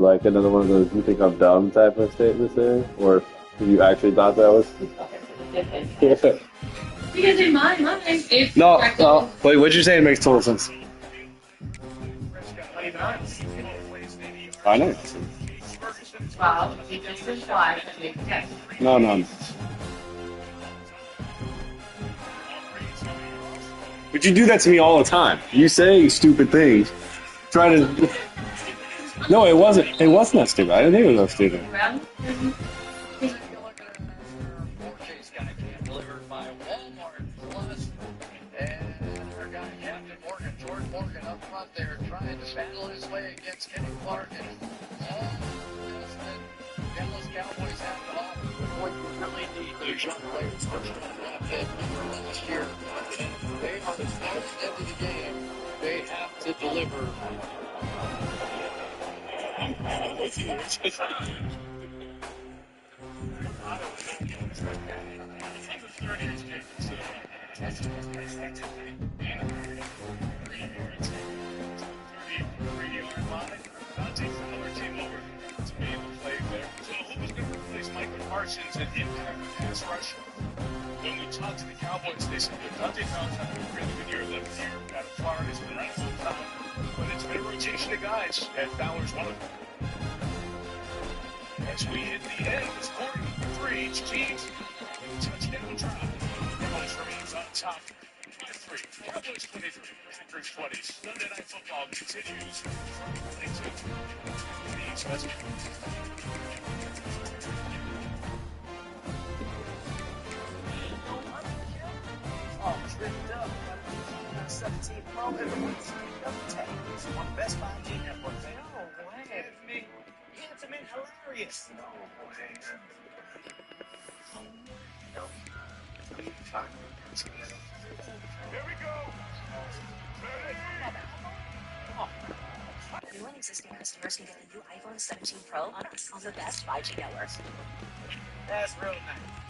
like another one of those "you think I'm dumb" type of statements there, or if you actually thought that was? Because in my mind, it's No, no. Wait, what'd you say? It makes total sense. I know. well, you just implied that makes sense. No, no, no. But you do that to me all the time. You say stupid things. Try to. No, it wasn't. It wasn't that stupid. I didn't think it was that stupid. Well, Delivered by Walmart Plus. And our guy, Captain Morgan, George Morgan, up front there, trying to battle his way against Kenny Clark. And all the Dallas Cowboys have to offer. What you really need those young players to have been last year. They are the first end of the game. They have to deliver. Parsons and impact pass rush. When we talked to the Cowboys, they said that Dante Fowler's having a really good year. 11th year out of Florida. He's been out full time. But it's been a rotation of guys, and Fowler's one of them. As we hit the end, it's 43. Chiefs. Touchdown drive. Dallas remains on top. 23. Cowboys 23. Packers 20. Sunday Night Football continues from Clinton. The East West. Oh, tripped up. 17 Pro everyone's double tap. It's one of the best 5G networks. No way. Yeah, it's hilarious. No way. No. Here we go. New and existing customers can get the new iPhone 17 Pro on us on the best 5G network. That's real nice.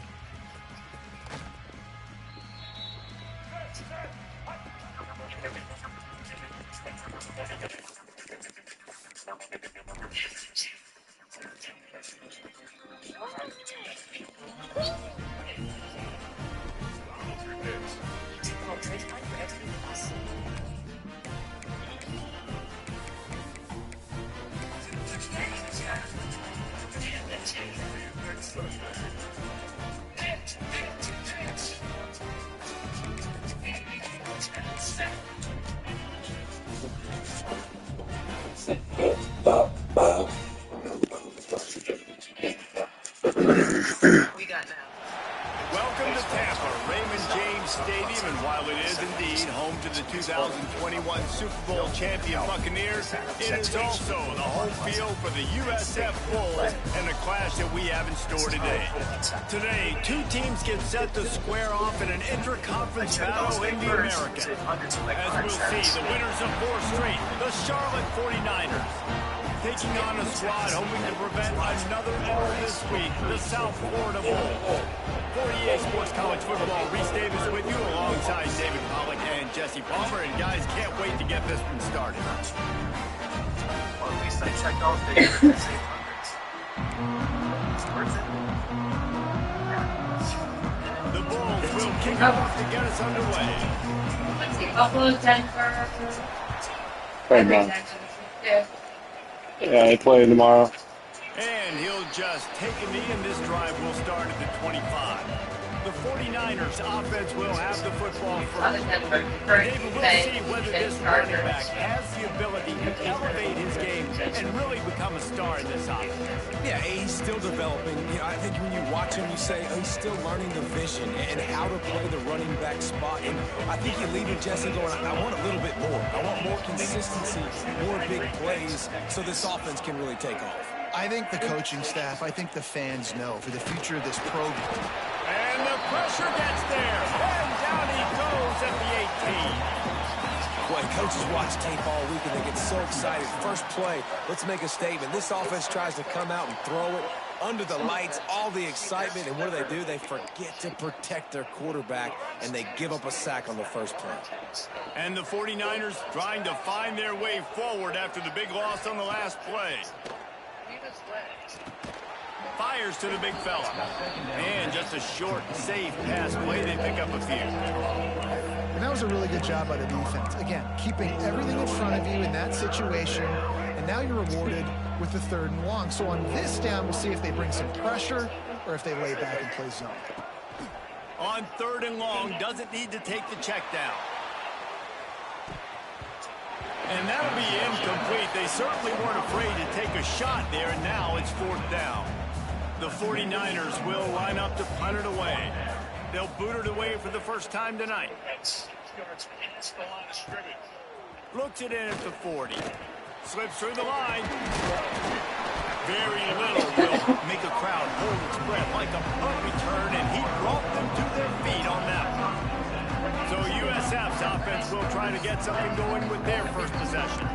We got now. Welcome to Tampa, Raymond James Stadium, and while it is indeed home to the 2021 Super Bowl champion Buccaneers, it is also the home field for the USF Bulls and a clash that we have in store today. Today, two teams get set to square off in an intra-conference battle in the American. As we'll see, the winners of 4 straight, the Charlotte 49ers. Taking on a squad hoping to prevent another error this week, the South Florida Bulls. 48 Sports College Football, Reese Davis with you alongside David Pollack and Jesse Palmer. And guys, can't wait to get this one started. Well, at least I checked off the hundreds. Worth it. The Bulls will kick off to get us underway. let's see, Buffalo, Denver. Right now. Yeah. Yeah, they play tomorrow. And he'll just take a knee, and this drive will start at the 25. The 49ers offense will have the football first. David, we'll see whether this running back has the ability to elevate his game and really become a star in this offense. Yeah, he's still developing. You know, I think when you watch him, you say, oh, he's still learning the vision and how to play the running back spot. And I think you leave it, Jesse, going, I want a little bit more. I want more consistency, more big plays, so this offense can really take off. I think the coaching staff, I think the fans know for the future of this program. And the pressure gets there. And down he goes at the 18. Boy, coaches watch tape all week and they get so excited. First play, let's make a statement. This offense tries to come out and throw it under the lights, all the excitement, and what do? They forget to protect their quarterback, and they give up a sack on the first play. And the 49ers trying to find their way forward after the big loss on the last play. Fires to the big fella. And just a short, safe pass play. They pick up a few. And that was a really good job by the defense. Again, keeping everything in front of you in that situation, and now you're rewarded with the 3rd and long. So on this down, we'll see if they bring some pressure or if they lay back and play zone. On 3rd and long, doesn't need to take the check down. And that'll be incomplete. They certainly weren't afraid to take a shot there, and now it's 4th down. The 49ers will line up to punt it away. They'll boot it away for the first time tonight. Looks it in at the 40. Slips through the line. Very little will make a crowd hold its breath like a punt return, and he brought them to their feet on that one. So USF's offense will try to get something going with their first possession.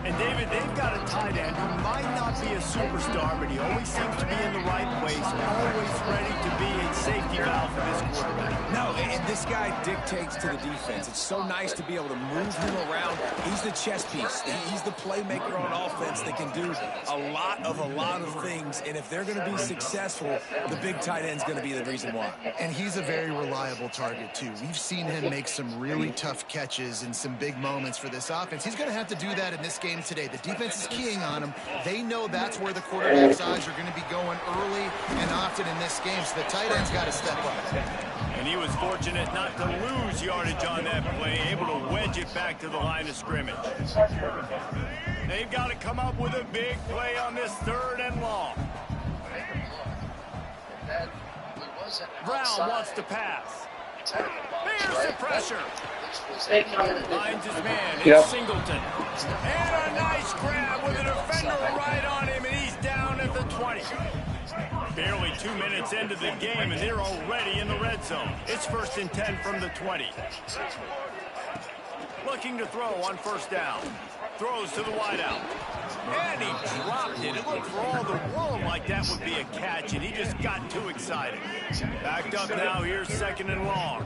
And David, they've got a tight end who might not be a superstar, but he always seems to be in the right place, always ready to be a safety valve for this quarterback. No, and this guy dictates to the defense. It's so nice to be able to move him around. He's the chess piece. He's the playmaker on offense that can do a lot of things. And if they're going to be successful, the big tight end's going to be the reason why. And he's a very reliable target, too. We've seen him make some really tough catches in some big moments for this offense. He's going to have to do that in this game today. The defense is keying on him. They know that's where the quarterback's eyes are going to be going early and often in this game, so the tight end's got to step up. And he was fortunate not to lose yardage on that play, able to wedge it back to the line of scrimmage. They've got to come up with a big play on this 3rd and long. Brown wants to pass. There's the pressure. Finds his man. It's Singleton. And a nice grab with a defender right on him, and he's down at the 20. Barely 2 minutes into the game, and they're already in the red zone. It's 1st and 10 from the 20. Looking to throw on 1st down. Throws to the wideout. And he dropped it. It looked for all the world like that would be a catch, and he just got too excited. Backed up now. Here's 2nd and long.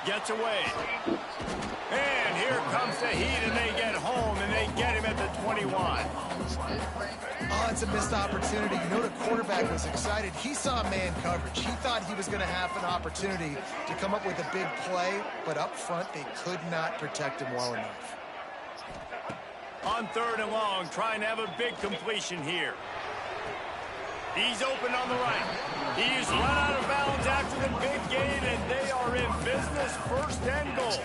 Gets away. And here comes the heat, and they get home, and they get him at the 21. Oh, it's a missed opportunity. You know the quarterback was excited. He saw man coverage. He thought he was going to have an opportunity to come up with a big play, but up front they could not protect him well enough. On 3rd and long, trying to have a big completion here. He's open on the right. He's run out of bounds after the big gain, and they are in business. 1st and goal.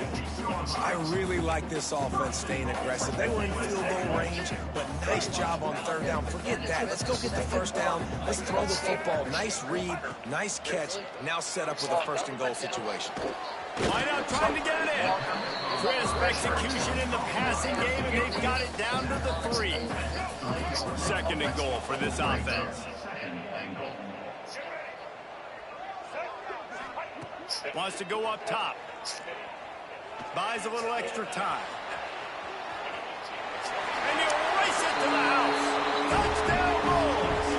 I really like this offense staying aggressive. They were in field goal range, but nice job on 3rd down. Forget that. Let's go get the 1st down. Let's throw the football. Nice read, nice catch. Now set up with a 1st and goal situation. Wide out trying to get in. Crisp execution in the passing game, and they've got it down to the 3. 2nd and goal for this offense. Wants to go up top. Buys a little extra time. And he'll race it to the house. Touchdown Bulls.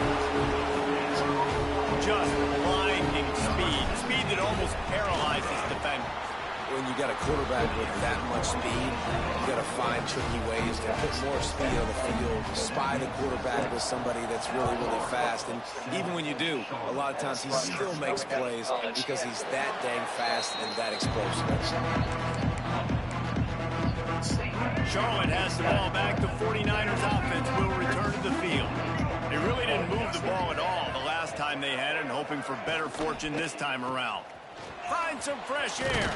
Just blinding speed. Speed that almost paralyzes defenders. When you got a quarterback with that much speed, you got to find tricky ways to put more speed on the field, spy the quarterback with somebody that's really, really fast. And even when you do, a lot of times he still makes plays because he's that dang fast and that explosive. Charlotte has the ball back. The 49ers offense will return to the field. They really didn't move the ball at all the last time they had it, and hoping for better fortune this time around. Find some fresh air.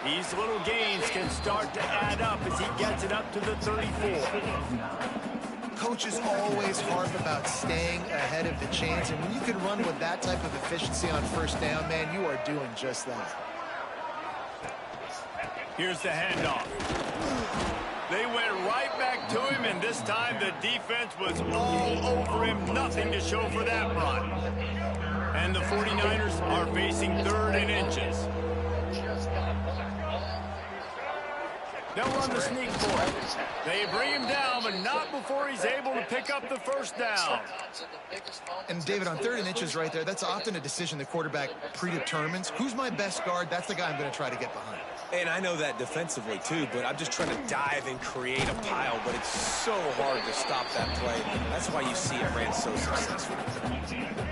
These little gains can start to add up as he gets it up to the 34. Coaches always harp about staying ahead of the chains, and when you can run with that type of efficiency on 1st down, man, you are doing just that. Here's the handoff. They went right back to him, and this time the defense was all over him. Nothing to show for that run. And the 49ers are facing 3rd and inches. They'll run the sneak for it. They bring him down, but not before he's able to pick up the 1st down. And David, on 3rd and inches right there, that's often a decision the quarterback predetermines. Who's my best guard? That's the guy I'm going to try to get behind. And I know that defensively, too, but I'm just trying to dive and create a pile, but it's so hard to stop that play. That's why you see it ran so successful.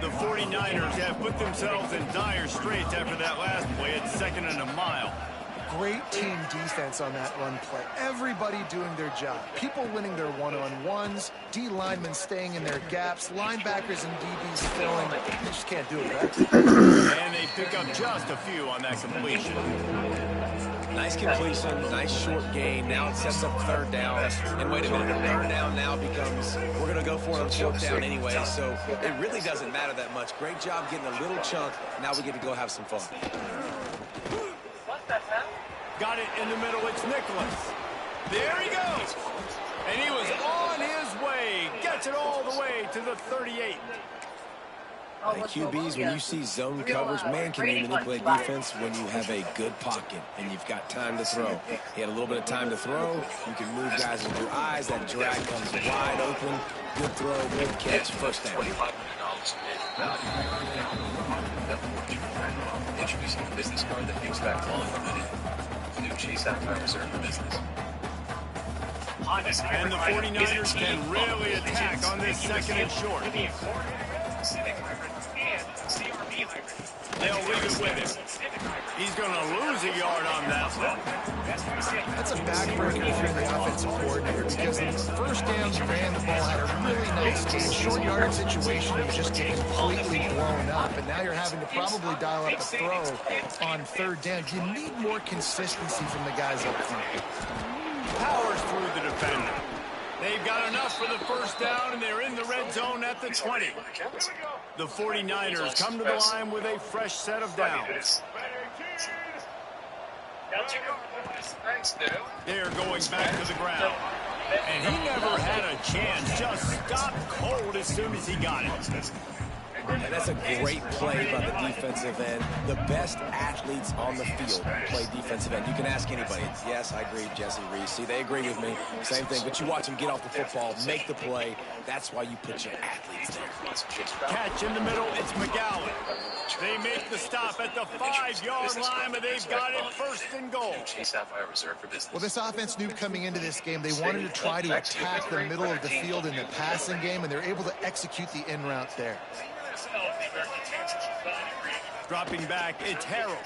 The 49ers have put themselves in dire straits after that last play at 2nd and a mile. Great team defense on that run play. Everybody doing their job. People winning their one-on-ones, D linemen staying in their gaps, linebackers and DBs filling. They just can't do it better. And they pick up just a few on that completion. Nice completion, nice short gain. Now it sets up 3rd down. And wait a minute, 3rd down now becomes, we're going to go for it on 4th down anyway, so it really doesn't matter that much. Great job getting a little chunk. Now we get to go have some fun. Got it in the middle. It's Nicholas. There he goes. And he was on his way. Gets it all the way to the 38. Hey, QBs, when you see zone coverage, man, can you manipulate defense when you have a good pocket and you've got time to throw. He had a little bit of time to throw. You can move guys with your eyes. That drag comes wide open. Good throw, good catch, 1st down. Introducing a business card that takes back long. New Chase Sapphire Reserve for Business. And the 49ers can really attack on this 2nd and short. They'll leave it with him. He's going to lose a yard on that one. That's a backbreaker for the offensive coordinator because the 1st down you ran the ball had a really nice game. Short yardage situation, you just get completely blown up, and now you're having to probably dial up a throw on 3rd down. You need more consistency from the guys up front. Powers through the defender. They've got enough for the 1st down, and they're in the red zone at the 20. The 49ers come to the line with a fresh set of downs. They're going back to the ground. And he never had a chance. Just stopped cold as soon as he got it. And that's a great play by the defensive end. The best athletes on the field play defensive end. You can ask anybody. Yes, I agree, Jesse Reese. See, they agree with me. Same thing. But you watch them get off the football, make the play. That's why you put your athletes there. Catch in the middle. It's McGowan. They make the stop at the 5-yard line, but they've got it 1st and goal. Well, this offense knew coming into this game they wanted to try to attack the middle of the field in the passing game, and they're able to execute the in route there. Dropping back, it's Harold.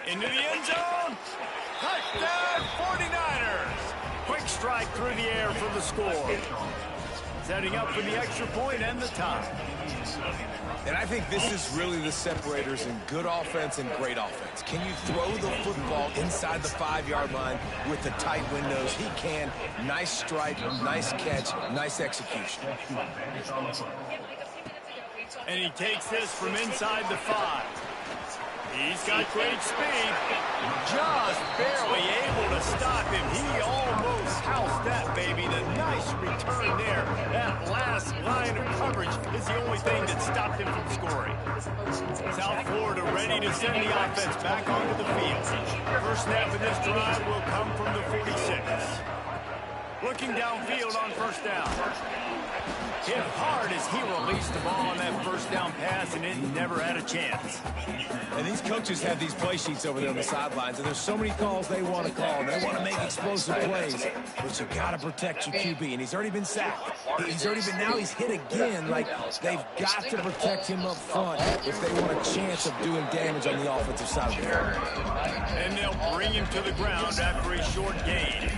Into the end zone. Touchdown, 49ers. Quick strike through the air for the score. Setting up for the extra point and the tie. And I think this is really the separators in good offense and great offense. Can you throw the football inside the 5-yard line with the tight windows? He can. Nice strike, nice catch, nice execution. And he takes this from inside the 5. He's got great speed. Just barely able to stop him. He almost housed that baby. The nice return there. That last line of coverage is the only thing that stopped him from scoring. South Florida ready to send the offense back onto the field. First snap of this drive will come from the 46. Looking downfield on 1st down. Hit hard as he released the ball on that 1st down pass, and it never had a chance. And these coaches have these play sheets over there on the sidelines, and there's so many calls they want to call. They want to make explosive plays, but you got to protect your QB, and he's already been sacked. Now he's hit again. Like, they've got to protect him up front if they want a chance of doing damage on the offensive side of the ball. And they'll bring him to the ground after a short gain.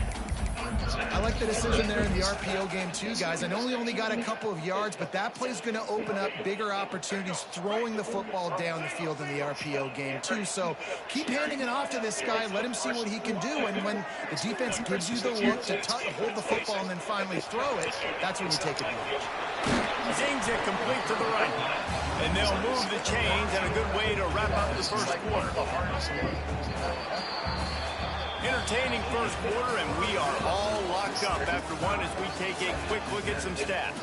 I like the decision there in the RPO game too, guys. I know he only got a couple of yards, but that play is going to open up bigger opportunities throwing the football down the field in the RPO game too. So keep handing it off to this guy. Let him see what he can do. And when the defense gives you the look to hold the football and then finally throw it, that's when you take advantage. Zings it complete to the right. And they'll move the chains, and a good way to wrap up the 1st quarter. Entertaining 1st quarter, and we are all locked up after one as we take a quick look at some stats.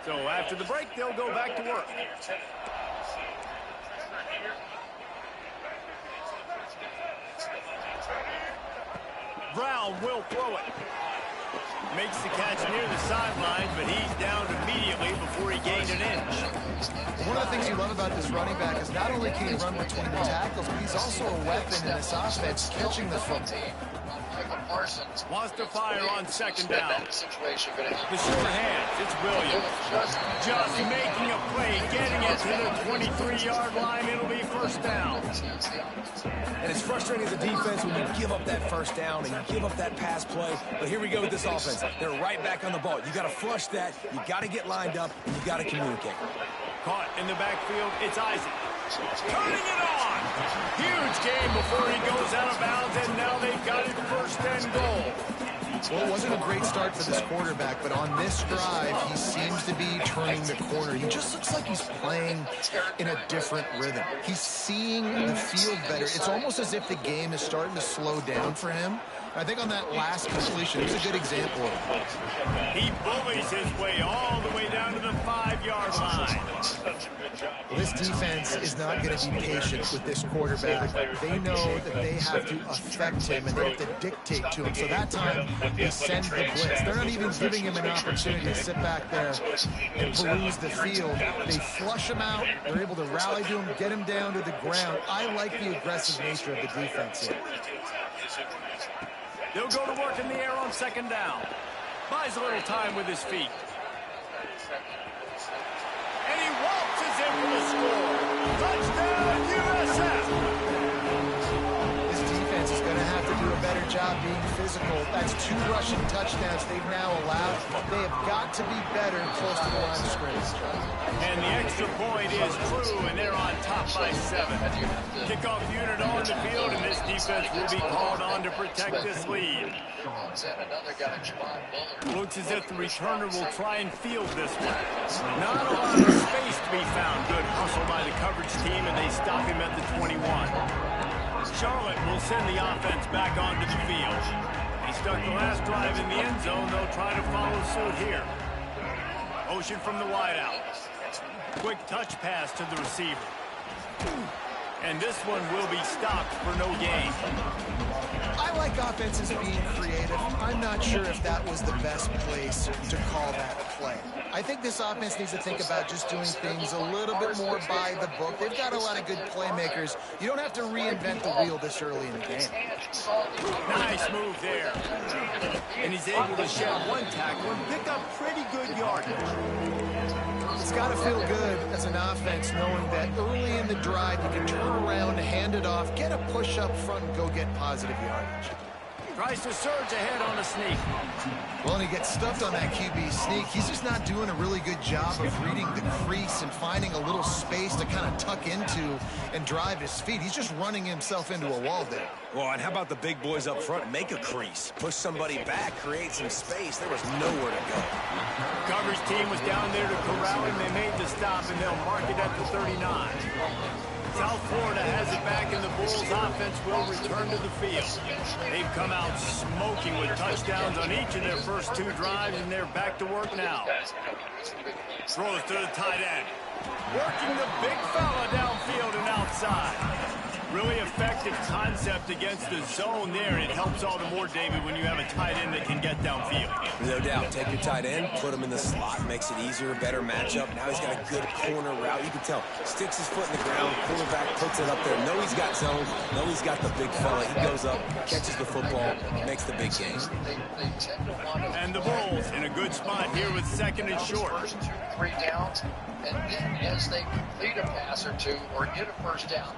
So after the break, they'll go back to work. Brown will throw it. Makes the catch near the sidelines, but he's down immediately before he gained an inch. One of the things you love about this running back is not only can he run between the tackles, but he's also a weapon in this offense, catching the football. Wants to fire on second down. The short hands, it's Williams. Just making a play, getting it to the 23-yard line. It'll be first down. And it's frustrating as a defense when you give up that first down and you give up that pass play. But here we go with this offense. They're right back on the ball. You got to flush that. You got to get lined up, and you got to communicate. Caught in the backfield, it's Isaac. Turning it on. Huge game before he goes out of bounds, and now they've got it first and goal. Well, it wasn't a great start for this quarterback, but on this drive, he seems to be turning the corner. He just looks like he's playing in a different rhythm. He's seeing the field better. It's almost as if the game is starting to slow down for him. I think on that last completion, it was a good example of it. He bullies his way all the way down to the 5-yard line. Well, this defense is not going to be patient with this quarterback. They know that they have to affect him and they have to dictate to him. So that time, they send the blitz. They're not even giving him an opportunity to sit back there and peruse the field. They flush him out. They're able to rally to him, get him down to the ground. I like the aggressive nature of the defense here. They'll go to work in the air on second down. Buys a little time with his feet. And he waltzes in for the score. Touchdown, USF! This defense is going to have to do a better job being physical. That's 2 rushing touchdowns they've now allowed. They have got to be better close to the line of scrimmage. And the extra point is true, and they're on top by 7. Kickoff unit on the field, and this defense will be called on to protect this lead. Looks as if the returner will try and field this one. Not a lot of space to be found. Good hustle by the coverage team, and they stop him at the 21. Charlotte will send the offense back onto the field. He stuck the last drive in the end zone. They'll try to follow suit here. Motion from the wideout. Quick touch pass to the receiver. And this one will be stopped for no gain. I like offenses being creative. I'm not sure if that was the best place to call that play. I think this offense needs to think about just doing things a little bit more by the book. They've got a lot of good playmakers. You don't have to reinvent the wheel this early in the game. Nice move there. And he's able to shed one tackle and pick up pretty good yardage. It's got to feel good as an offense knowing that early in the drive you can turn around, hand it off, get a push up front, and go get positive yardage. Tries to surge ahead on a sneak. Well, and he gets stuffed on that QB sneak. He's just not doing a really good job of reading the crease and finding a little space to kind of tuck into and drive his feet. He's just running himself into a wall there. Well, and how about the big boys up front? Make a crease. Push somebody back, create some space. There was nowhere to go. Coverage team was down there to corral him. They made the stop, and they'll mark it at the 39. South Florida has it back, and the Bulls offense will return to the field. They've come out smoking with touchdowns on each of their first 2 drives, and they're back to work now. Throws to the tight end. Working the big fella downfield and outside. Really effective concept against the zone there, and it helps all the more, David, when you have a tight end that can get downfield. No doubt. Take your tight end, put him in the slot, makes it easier, better matchup. Now he's got a good corner route. You can tell. Sticks his foot in the ground, quarterback puts it up there. Know he's got zone. Know he's got the big fella. He goes up, catches the football, makes the big game. And the Bulls in a good spot here with second and short. 3 downs, and then as they complete a pass or 2 or get a first down,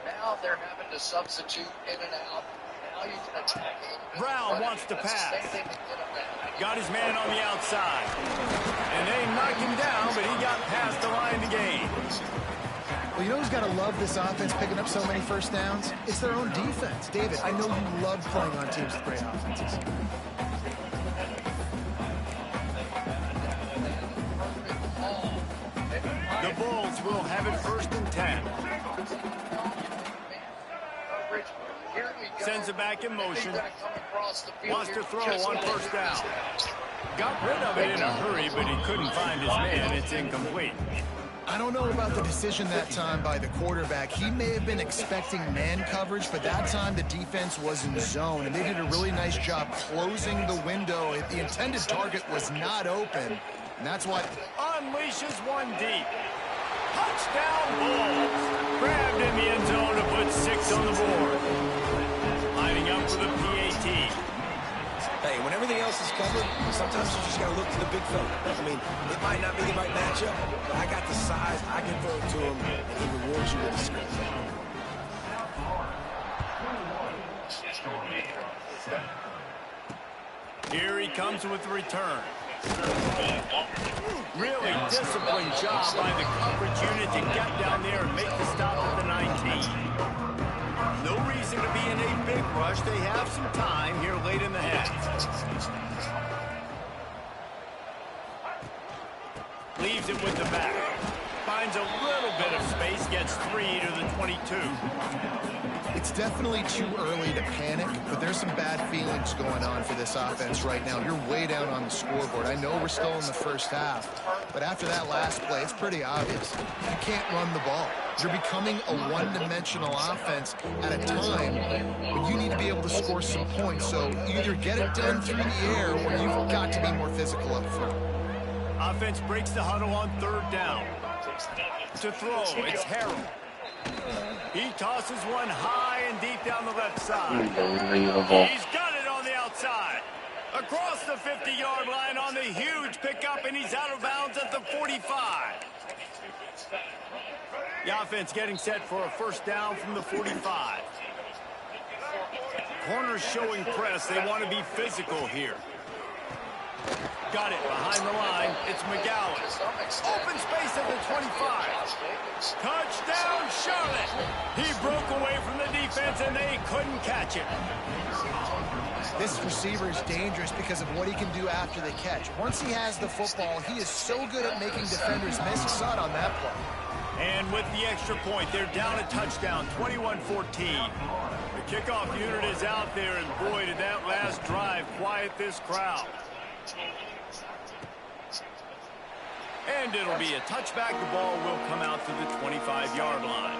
now they're having to substitute in and out. Now you can attack a little bit. Brown wants to pass. Got his man on the outside. And they knocked him down, but he got past the line to gain. Well, you know who's got to love this offense picking up so many first downs? It's their own defense. David, I know you love playing on teams with great offenses. The Bulls will have it first and 10. Sends it back in motion. Wants to throw on first down. Got rid of it in a hurry, but he couldn't find his man. It's incomplete. I don't know about the decision that time by the quarterback. He may have been expecting man coverage, but that time the defense was in zone, and they did a really nice job closing the window. The intended target was not open, and that's why... Unleashes one deep. Touchdown Bulls. Grabbed in the end zone to put 6 on the board. Lining up for the PAT. Hey, when everything else is covered, sometimes you just got to look to the big fella. I mean, it might not be the right matchup, but I got the size, I can throw it to him, and he rewards you with a screen. Here he comes with the return. Really disciplined job by the coverage unit to get down there and make the stop at the 19. No reason to be in a big rush. They have some time here late in the half. Leaves it with the back. Finds a little bit of space, gets 3 to the 22. It's definitely too early to panic, but there's some bad feelings going on for this offense right now. You're way down on the scoreboard. I know we're still in the first half, but after that last play, it's pretty obvious. You can't run the ball. You're becoming a one-dimensional offense at a time when you need to be able to score some points. So either get it done through the air or you've got to be more physical up front. Offense breaks the huddle on 3rd down. To throw, it's Harrell. He tosses one high and deep down the left side. He's got it on the outside. Across the 50-yard line on the huge pickup, and he's out of bounds at the 45. The offense getting set for a 1st down from the 45. Corners showing press. They want to be physical here. Got it behind the line. It's McGowan. Open space at the 25. Touchdown, Charlotte. He broke away from the defense, and they couldn't catch him. This receiver is dangerous because of what he can do after the catch. Once he has the football, he is so good at making defenders miss. You saw it on that play. And with the extra point, they're down a touchdown, 21-14. The kickoff unit is out there, and boy, did that last drive quiet this crowd. And it'll be a touchback. The ball will come out to the 25-yard line.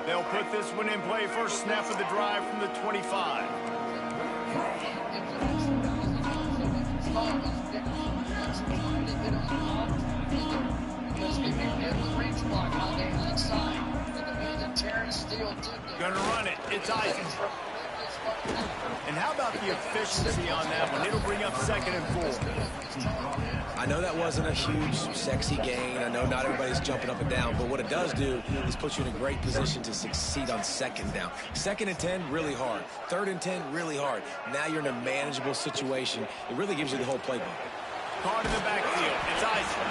They'll put this one in play. First snap of the drive from the 25. Gonna run it. It's Isaac. And how about the efficiency on that one? It'll bring up 2nd and 4. I know that wasn't a huge, sexy gain. I know not everybody's jumping up and down, but what it does do is put you in a great position to succeed on 2nd down. 2nd and 10, really hard. 3rd and 10, really hard. Now you're in a manageable situation. It really gives you the whole playbook. Caught in the backfield. It's Isaac.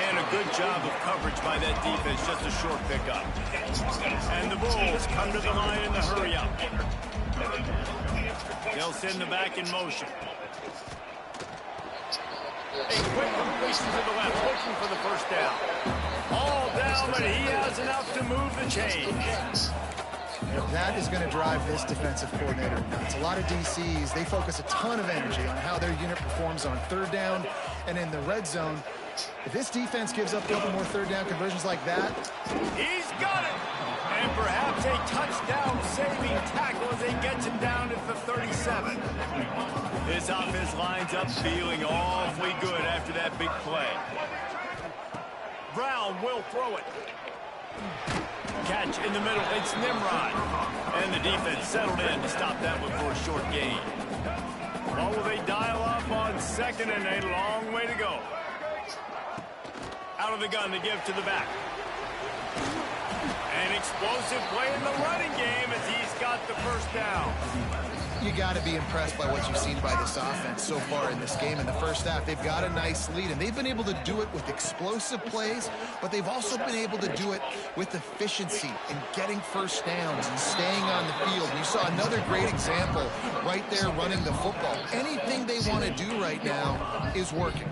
And a good job of coverage by that defense. Just a short pickup. And the Bulls come to the line in the hurry-up. They'll send the back in motion. A quick completion to the left, looking for the 1st down. All down, but he has enough to move the chains. That is going to drive this defensive coordinator nuts. A lot of DCs, they focus a ton of energy on how their unit performs on 3rd down and in the red zone. If this defense gives up a couple more 3rd down conversions like that. He's got it. And perhaps a touchdown-saving tackle as they get him down at the 37. This offense lines up feeling awfully good after that big play. Brown will throw it. Catch in the middle. It's Nimrod. And the defense settled in to stop that one for a short gain. Well, will they dial up on 2nd and a long way to go? Out of the gun to give to the back. An explosive play in the running game as he's got the 1st down. You got to be impressed by what you've seen by this offense so far in this game. In the first half, they've got a nice lead, and they've been able to do it with explosive plays, but they've also been able to do it with efficiency and getting 1st downs and staying on the field. And you saw another great example right there running the football. Anything they want to do right now is working.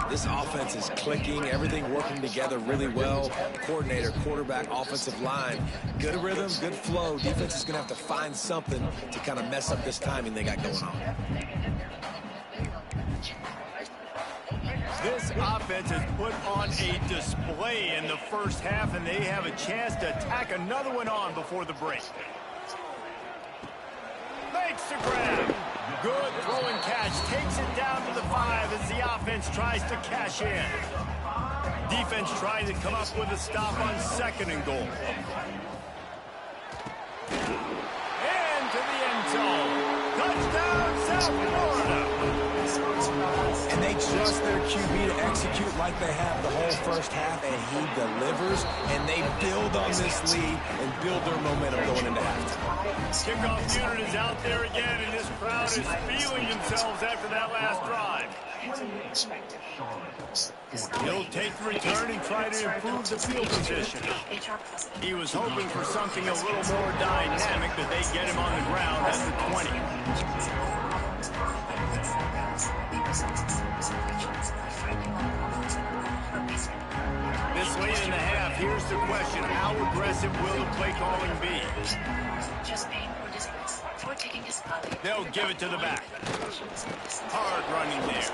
This offense is clicking, everything working together really well. Coordinator, quarterback, offensive line, good rhythm, good flow. Defense is going to have to find something to kind of mess up this timing they got going on. This offense has put on a display in the first half, and they have a chance to tack another one on before the break. Makes the grab. Good throw and catch. Takes it down to the 5 as the offense tries to cash in. Defense trying to come up with a stop on 2nd and goal. Into the end zone. Touchdown, South Florida. And they trust their QB to execute like they have the whole first half, and he delivers, and they build on this lead and build their momentum going into halftime. Kickoff unit is out there again, and this crowd is feeling themselves after that last drive. He'll take the return and try to improve the field position. He was hoping for something a little more dynamic, but they get him on the ground at the 20. This late in the half, here's the question. How aggressive will the play calling be? They'll give it to the back. Hard running there.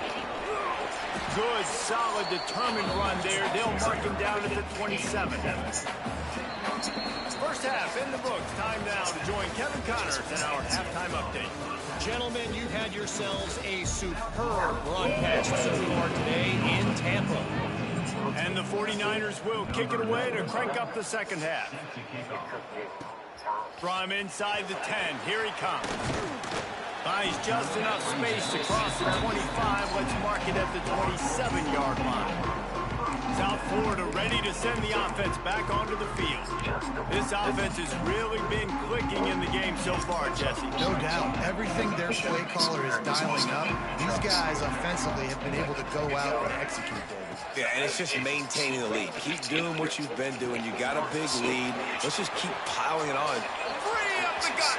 Good, solid, determined run there. They'll mark him down at the 27. First half in the books. Time now to join Kevin Connors in our halftime update. Gentlemen, you've had yourselves a superb broadcast so far today in Tampa. And the 49ers will kick it away to crank up the second half. From inside the 10, here he comes. Buys just enough space to cross the 25. Let's mark it at the 27-yard line. South Florida ready to send the offense back onto the field. This offense has really been clicking in the game so far, Jesse. No doubt. Everything their play caller is dialing up, these guys offensively have been able to go out and execute, David. Yeah, and it's just maintaining the lead. Keep doing what you've been doing. You got a big lead. Let's just keep piling it on. Free up the gut.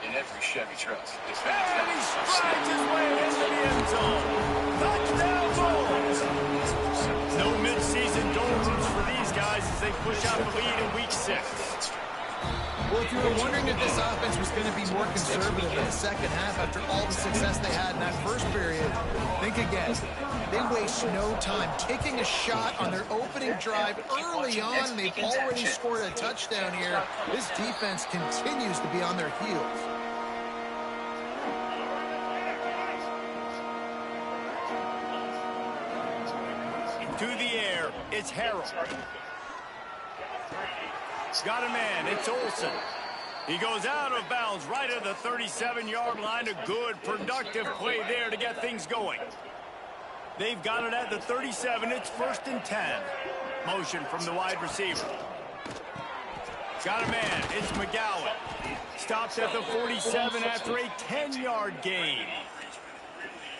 In every Chevy truck. And he strides his way into the end zone. Touchdown Bulls. No midseason doldrums for these guys as they push out the lead in week 6. Well, if you were wondering if this offense was going to be more conservative in the second half after all the success they had in that first period, think again. They waste no time taking a shot on their opening drive early on. They've already scored a touchdown here. This defense continues to be on their heels. To the air, it's Harrell. Got a man, it's Olsen. He goes out of bounds right at the 37-yard line. A good, productive play there to get things going. They've got it at the 37. It's 1st and 10. Motion from the wide receiver. Got a man, it's McGowan. Stops at the 47 after a 10-yard gain.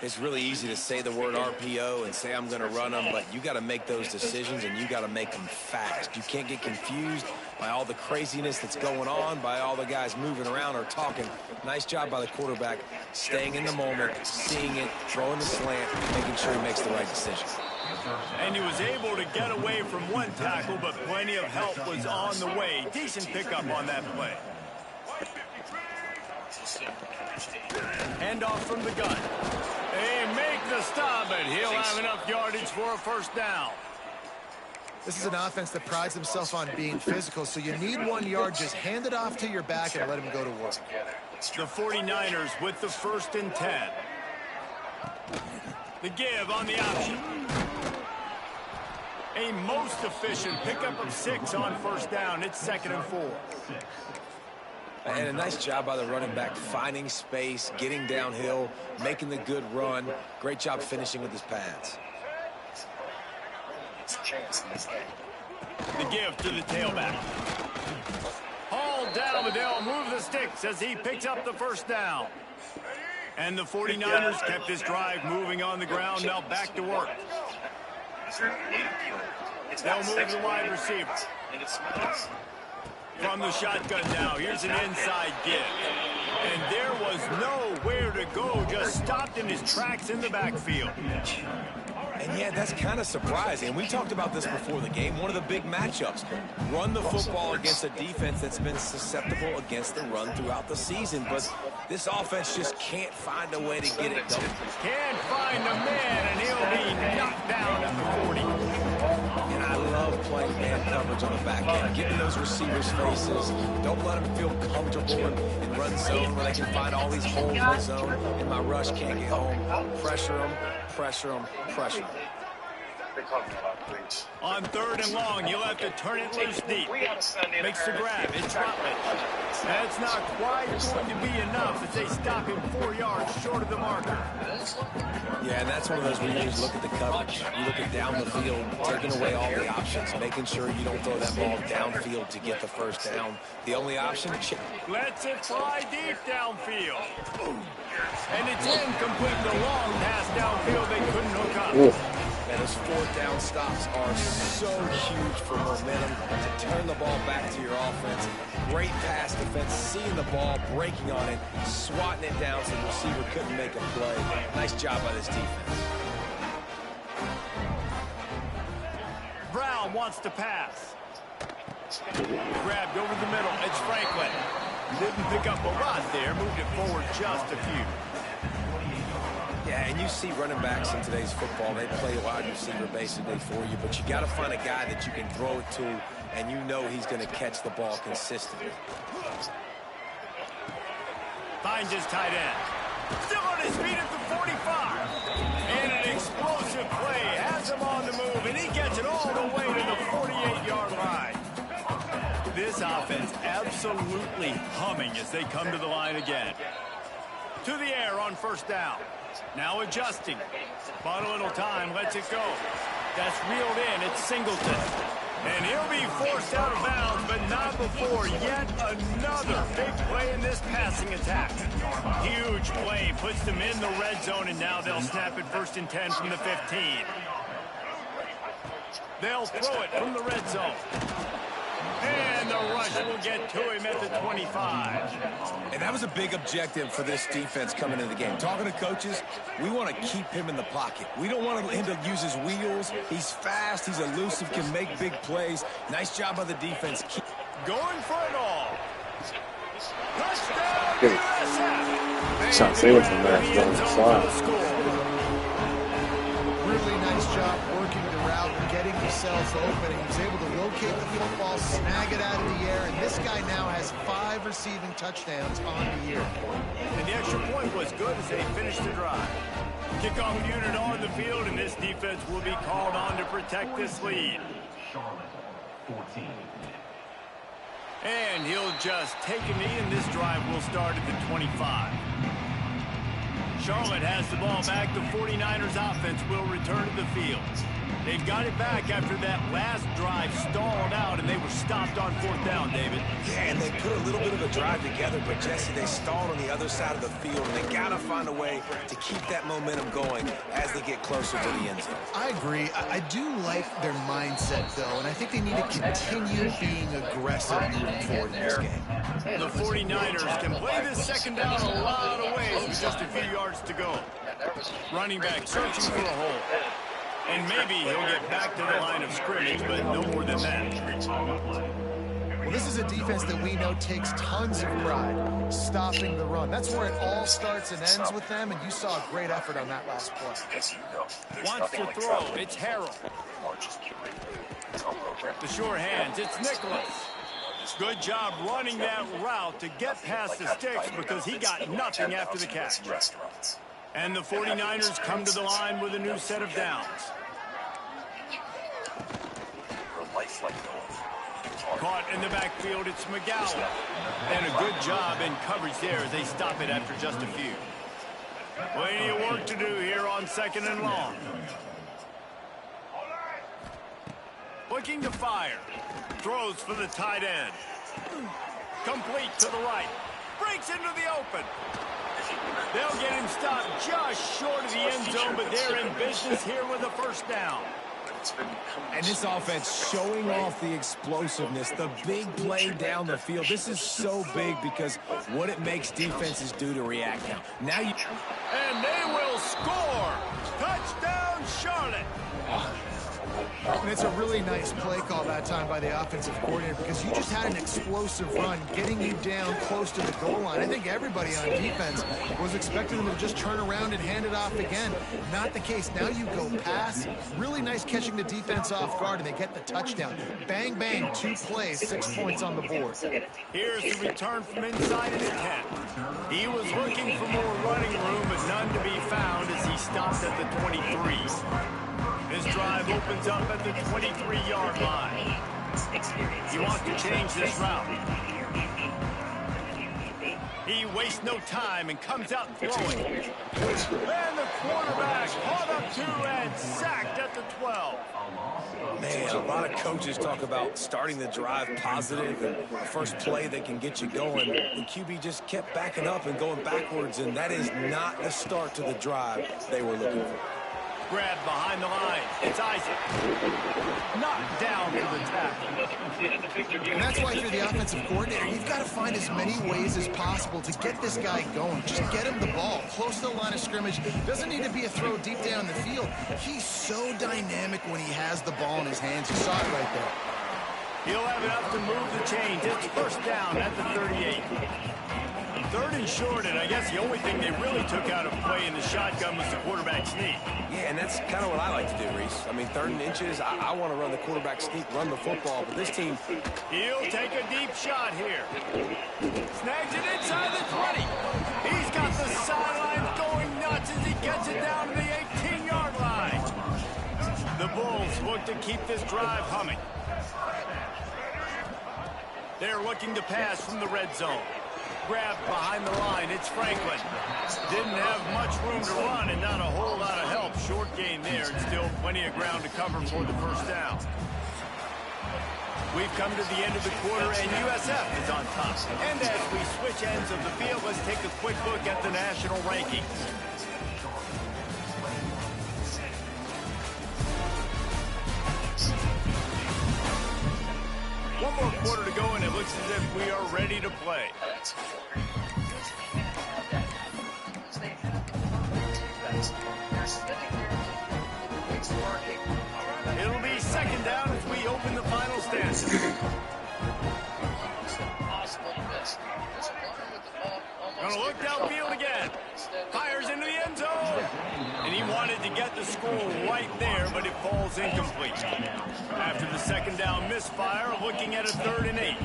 It's really easy to say the word RPO and say I'm going to run them, but you got to make those decisions and you got to make them fast. You can't get confused by all the craziness that's going on, by all the guys moving around or talking. Nice job by the quarterback, staying in the moment, seeing it, throwing the slant, making sure he makes the right decision. And he was able to get away from one tackle, but plenty of help was on the way. Decent pickup on that play. Handoff from the gun. They make the stop, and he'll have enough yardage for a first down. This is an offense that prides themselves on being physical, so you need 1 yard. Just hand it off to your back and let him go to work. The 49ers with the 1st and 10. The give on the option. A most efficient pickup of 6 on first down. It's 2nd and 4. And a nice job by the running back, finding space, getting downhill, making the good run. Great job finishing with his pads. The give to the tailback. Hauled down, but they'll move the sticks as he picks up the first down. And the 49ers kept this drive moving on the ground, now back to work. They'll move the wide receiver. From the shotgun now, here's an inside give. And there was nowhere to go, just stopped in his tracks in the backfield. And yeah, that's kind of surprising. And we talked about this before the game. One of the big matchups. Run the football against a defense that's been susceptible against the run throughout the season. But this offense just can't find a way to get it done. Can't find a man, and he'll be knocked down at the 40. And I love playing man coverage on the back end. Getting those receivers' faces. Don't let them feel comfortable in run zone where they can find all these holes in the zone. And my rush can't get home. Pressure them, pressure them, pressure them. On 3rd and long, you'll have to turn it loose deep. Makes the grab. It's Rutledge. That's not quite going to be enough as they stop him 4 yards short of the marker. Yeah, and that's one of those where you just look at the coverage. You look at down the field, taking away all the options, making sure you don't throw that ball downfield to get the first down. The only option, lets it fly deep downfield. And it's incomplete. The long pass downfield they couldn't hook up. And those 4th down stops are so huge for momentum to turn the ball back to your offense. Great pass defense, seeing the ball, breaking on it, swatting it down so the receiver couldn't make a play. Nice job by this defense. Brown wants to pass. Grabbed over the middle. It's Franklin. Didn't pick up a lot there. Moved it forward just a few. Yeah, and you see running backs in today's football, they play wide receiver basically for you, but you got to find a guy that you can throw it to, and you know he's going to catch the ball consistently. Finds his tight end. Still on his feet at the 45. And an explosive play has him on the move, and he gets it all the way to the 48-yard line. This offense absolutely humming as they come to the line again. To the air on 1st down. Now adjusting. Bought a little time, lets it go. That's reeled in. It's Singleton. And he'll be forced out of bounds, but not before yet another big play in this passing attack. Huge play puts them in the red zone, and now they'll snap it 1st and 10 from the 15. They'll throw it from the red zone. And the rush will get to him at the 25. And that was a big objective for this defense coming into the game. Talking to coaches, we want to keep him in the pocket. We don't want him to use his wheels. He's fast, he's elusive, can make big plays. Nice job by the defense. Going for it all. Touchdown, USF. Sounds Singleton there. Going to slide. Really nice job working the route and getting themselves open. He was able to locate the football, snag it out of the air, and this guy now has 5 receiving touchdowns on the year. And the extra point was good as they finished the drive. Kickoff unit on the field, and this defense will be called on to protect this lead. And he'll just take a knee, and this drive will start at the 25. Charlotte has the ball back. The 49ers offense will return to the field. They've got it back after that last drive stalled out, and they were stopped on 4th down, David. Yeah, and they put a little bit of a drive together, but Jesse, they stalled on the other side of the field, and they got to find a way to keep that momentum going as they get closer to the end zone. I agree. I do like their mindset, though, and I think they need to continue being aggressive moving forward in this game. The 49ers can play this 2nd down a lot of ways with just a few yards to go. Running back searching for a hole. And maybe he'll get back to the line of scrimmage, but no more than that. Well, this is a defense that we know takes tons of pride stopping the run. That's where it all starts and ends with them, and you saw a great effort on that last play. Wants to throw. It's Harrell. The sure hands. It's Nicholas. Good job running that route to get past the sticks because he got nothing after the catch. And the 49ers come to the line with a new set of downs. Caught in the backfield, it's McGowan. And a good job in coverage there as they stop it after just a few. Plenty of work to do here on 2nd and long. Looking to fire. Throws for the tight end. Complete to the right. Breaks into the open. They'll get him stopped just short of the end zone, but they're in business here with a 1st down. And this offense showing off the explosiveness, the big play down the field. This is so big because what it makes defenses do to react now. And they will score. Touchdown, Charlotte. And it's a really nice play call that time by the offensive coordinator because you just had an explosive run getting you down close to the goal line. I think everybody on defense was expecting them to just turn around and hand it off again. Not the case. Now you go pass. Really nice catching the defense off guard, and they get the touchdown. Bang, bang, 2 plays, 6 points on the board. Here's the return from inside his 10. He was looking for more running room, but none to be found as he stopped at the 23. This drive opens up at the 23-yard line. He wants to change this route. He wastes no time and comes out throwing. And the quarterback caught up to and sacked at the 12. Man, a lot of coaches talk about starting the drive positive and the first play that can get you going. The QB just kept backing up and going backwards, and that is not the start to the drive they were looking for. Grabbed behind the line. It's Isaac. Knocked down for the tackle. And that's why if you're the offensive coordinator, you've got to find as many ways as possible to get this guy going. Just get him the ball close to the line of scrimmage. Doesn't need to be a throw deep down the field. He's so dynamic when he has the ball in his hands. You saw it right there. He'll have enough to move the chains. It's first down at the 38. 3rd and short, and I guess the only thing they really took out of play in the shotgun was the quarterback sneak. Yeah, and that's kind of what I like to do, Reese. I mean, 3rd and inches, I want to run the quarterback sneak, run the football, but this team... He'll take a deep shot here. Snags it inside the 20. He's got the sidelines going nuts as he gets it down to the 18-yard line. The Bulls look to keep this drive humming. They're looking to pass from the red zone. Grabbed behind the line, it's Franklin. Didn't have much room to run and not a whole lot of help. Short gain there and still plenty of ground to cover for the first down. We've come to the end of the quarter and USF is on top. And as we switch ends of the field, let's take a quick look at the national rankings. One more quarter to go, and it looks as if we are ready to play. It'll be second down as we open the final stance. Gonna look downfield again. Fires into the end zone. And he wanted to get the score right there, but it falls incomplete. After the second down misfire, looking at a 3rd and 8.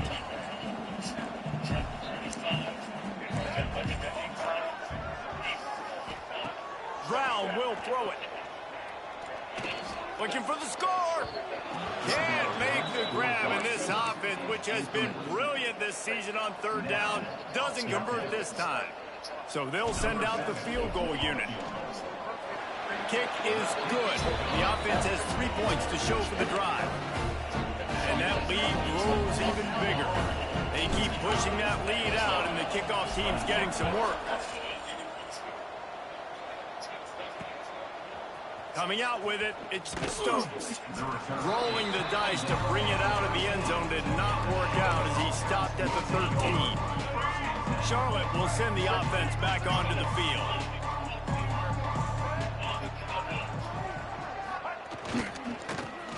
Brown will throw it. Looking for the score. Can't make the grab, and this offense, which has been brilliant this season on 3rd down, doesn't convert this time. So they'll send out the field goal unit. Kick is good. The offense has 3 points to show for the drive. And that lead grows even bigger. They keep pushing that lead out, and the kickoff team's getting some work. Coming out with it, it's Stokes. Rolling the dice to bring it out of the end zone did not work out as he stopped at the 13. Charlotte will send the offense back onto the field.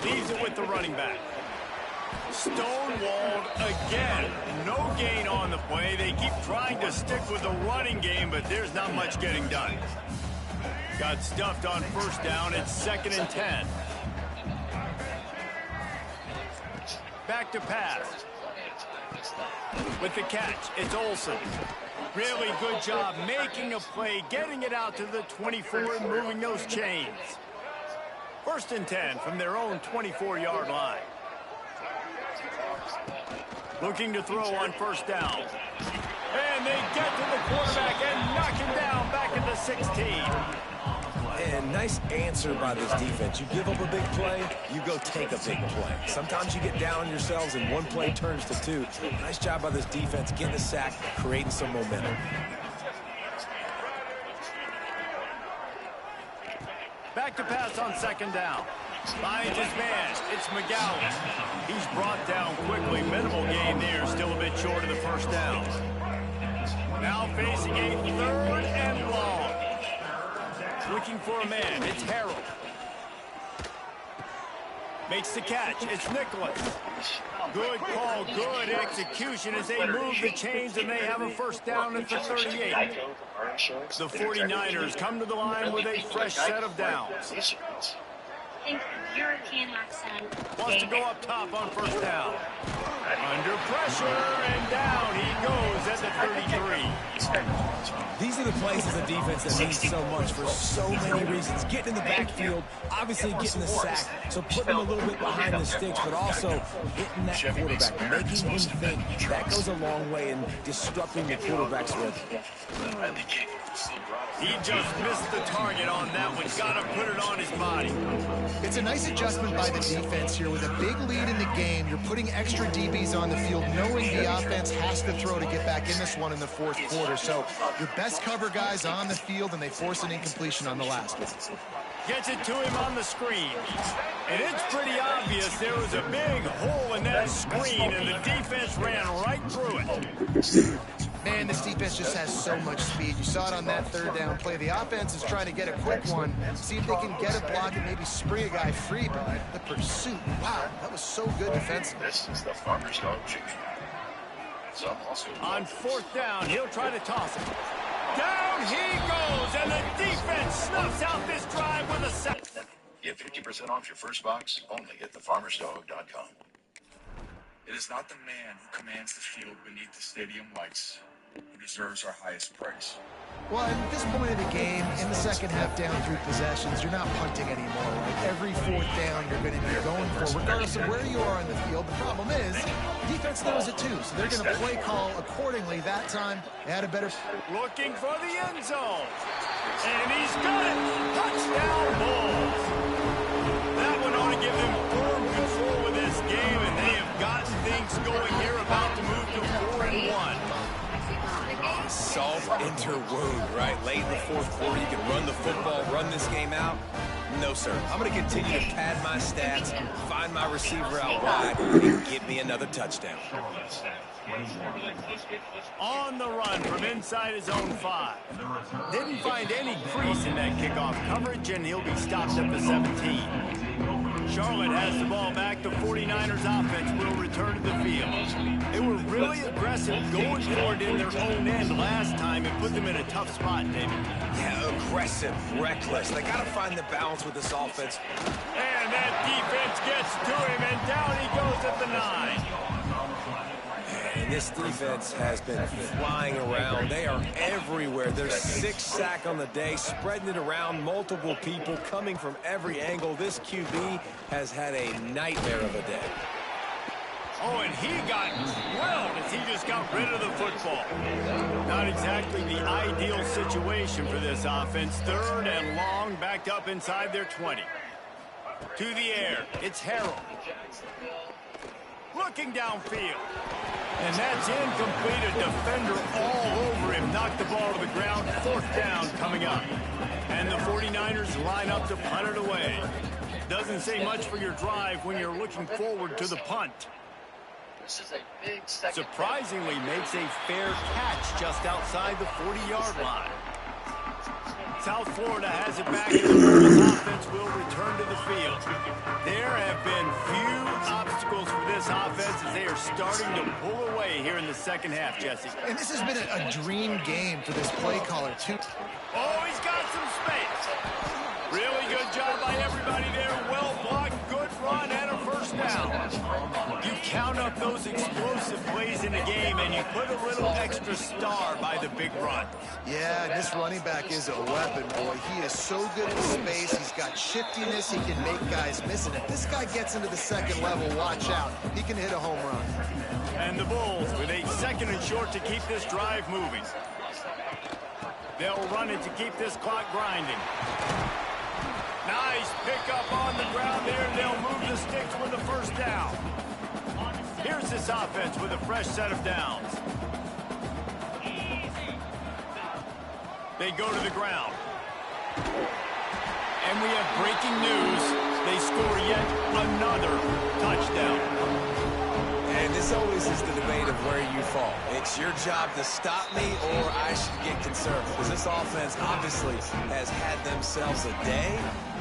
Leaves it with the running back. Stonewalled again. No gain on the play. They keep trying to stick with the running game, but there's not much getting done. Got stuffed on first down. It's 2nd and 10. Back to pass. With the catch, it's Olsen. Really good job making a play, getting it out to the 24 and moving those chains. 1st and 10 from their own 24-yard line. Looking to throw on first down. And they get to the quarterback and knock him down back at the 16. And nice answer by this defense. You give up a big play, you go take a big play. Sometimes you get down on yourselves and one play turns to 2. Nice job by this defense getting a sack, creating some momentum. Back to pass on 2nd down. Finds his man. It's McGowan. He's brought down quickly. Minimal gain there. Still a bit short of the first down. Now facing a 3rd and long. Looking for a man. It's Harold. Makes the catch. It's Nicholas. Good call, good execution as they move the chains, and they have a first down at the 38. The 49ers come to the line with a fresh set of downs. Think European accent. Wants to go up top on first down. Under pressure, and down he goes at the 33. These are the plays as a defense that means so much for so many reasons. Getting in the backfield, obviously getting the sack, so putting him a little bit behind the sticks, but also hitting that quarterback, making him think. That goes a long way in disrupting the quarterback's rhythm. He just missed the target on that one. Got to put it on his body. It's a nice adjustment by the defense here. With a big lead in the game, you're putting extra DBs on the field, knowing the offense has to throw to get back in this one in the fourth quarter. So your best cover guys on the field, and they force an incompletion on the last one. Gets it to him on the screen. And it's pretty obvious there was a big hole in that screen, and the defense ran right through it. Man, this defense just has so much speed. You saw it on that third down play. The offense is trying to get a quick one, see if they can get a block and maybe spring a guy free, but the pursuit, wow, that was so good defensively. This is the Farmer's Dog Chicken. On fourth down, he'll try to toss it. Down he goes, and the defense snuffs out this drive with a sack. Get 50% off your first box only at thefarmersdog.com. It is not the man who commands the field beneath the stadium lights who deserves our highest praise. Well, at this point of the game, in the second half down 3 possessions, you're not punting anymore, right? Every fourth down you're going to be going for, regardless of where you are on the field. The problem is, defense knows it too, so they're going to play call accordingly. That time, they had a better... Looking for the end zone. And he's got it. Touchdown Bulls. That one ought to give them firm control of this game, and they have gotten things going here, about to move to 4-1. Soft wound, right? Late in the fourth quarter, you can run the football, run this game out. No, sir. I'm going to continue to pad my stats, find my receiver out wide, and get me another touchdown. On the run from inside his own 5. Didn't find any crease in that kickoff coverage, and he'll be stopped at the 17. Charlotte has the ball back. The 49ers offense will return to the field. They were really aggressive going for it in their own end last time and put them in a tough spot, David. Yeah, aggressive, reckless. They got to find the balance with this offense. And that defense gets to him, and down he goes at the 9. And this defense has been flying around. They are everywhere. There's 6 sacks on the day, spreading it around, multiple people coming from every angle. This QB has had a nightmare of a day. Oh, and he got drilled as he just got rid of the football. Not exactly the ideal situation for this offense. Third and long, backed up inside their 20. To the air, it's Harold. Looking downfield. And that's incomplete. A defender all over him. Knocked the ball to the ground. Fourth down coming up. And the 49ers line up to punt it away. Doesn't say much for your drive when you're looking forward to the punt. This is a big second. Surprisingly makes a fair catch just outside the 40-yard line. South Florida has it back, and the Bulls offense will return to the field. There have been few obstacles for this offense as they are starting to pull away here in the second half, Jesse. And this has been a dream game for this play caller, too. Oh, he's got some space. Really good job by everybody there. Well blocked, good run, and a first down. You count up those explosive plays in the game, and you put a little extra star by the big run. Yeah, this running back is a weapon, boy. He is so good in space. He's got shiftiness. He can make guys miss it. If this guy gets into the second level, watch out. He can hit a home run. And the Bulls with a second and short to keep this drive moving. They'll run it to keep this clock grinding. Nice pickup on the ground there. They'll move the sticks with the first down. Here's this offense with a fresh set of downs. They go to the ground. And we have breaking news. They score yet another touchdown. And this always is the debate of where you fall. It's your job to stop me, or I should get concerned. Because this offense obviously has had themselves a day.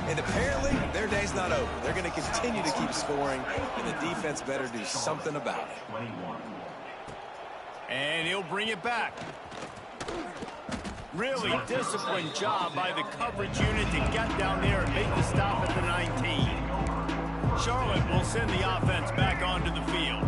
And apparently, their day's not over. They're going to continue to keep scoring, and the defense better do something about it. And he'll bring it back. Really disciplined job by the coverage unit to get down there and make the stop at the 19. Charlotte will send the offense back onto the field.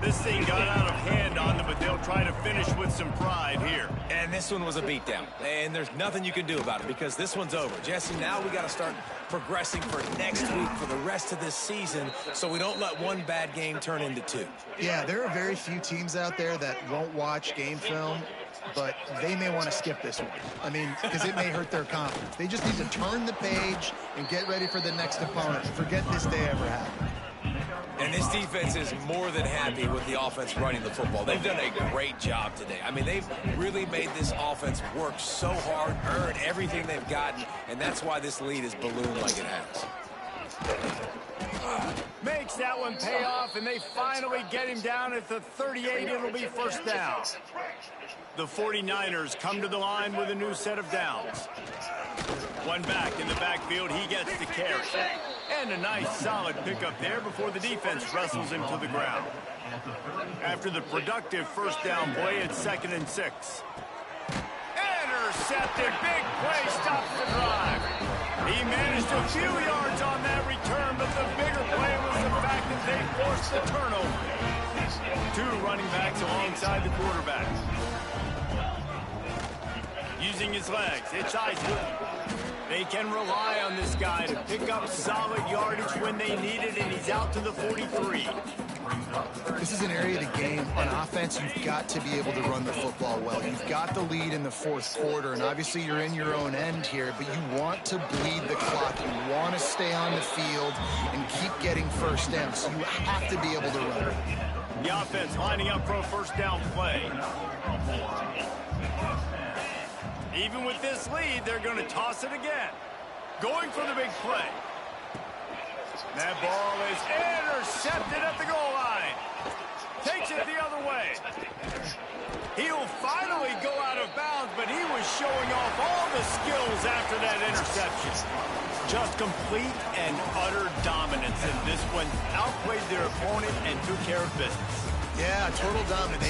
This thing got out of hand on them, but they'll try to finish with some pride here. And this one was a beatdown. And there's nothing you can do about it because this one's over. Jesse, now we got to start progressing for next week for the rest of this season so we don't let one bad game turn into two. Yeah, there are very few teams out there that won't watch game film, but they may want to skip this one. I mean, because it may hurt their confidence. They just need to turn the page and get ready for the next opponent. Forget this day ever happened. And this defense is more than happy with the offense running the football. They've done a great job today. I mean, they've really made this offense work so hard, earn everything they've gotten, and that's why this lead is ballooned like it has. Makes that one pay off, and they finally get him down at the 38. It'll be first down. The 49ers come to the line with a new set of downs. One back in the backfield, he gets the carry. And a nice solid pickup there before the defense wrestles him to the ground. After the productive first down play, it's 2nd and 6. Intercepted, big play, stops the drive. He managed a few yards on that return, but the bigger play was the fact that they forced the turnover. Two running backs alongside the quarterback. Using his legs, it's Eisler. They can rely on this guy to pick up solid yardage when they need it, and he's out to the 43. This is an area of the game. On offense, you've got to be able to run the football well. You've got the lead in the fourth quarter, and obviously you're in your own end here, but you want to bleed the clock. You want to stay on the field and keep getting first down, so you have to be able to run it. The offense lining up for a first down play. Even with this lead, they're going to toss it again. Going for the big play. That ball is intercepted at the goal line. Takes it the other way. He'll finally go out of bounds, but he was showing off all the skills after that interception. Just complete and utter dominance in this one. Outplayed their opponent and took care of business. Yeah, total domination.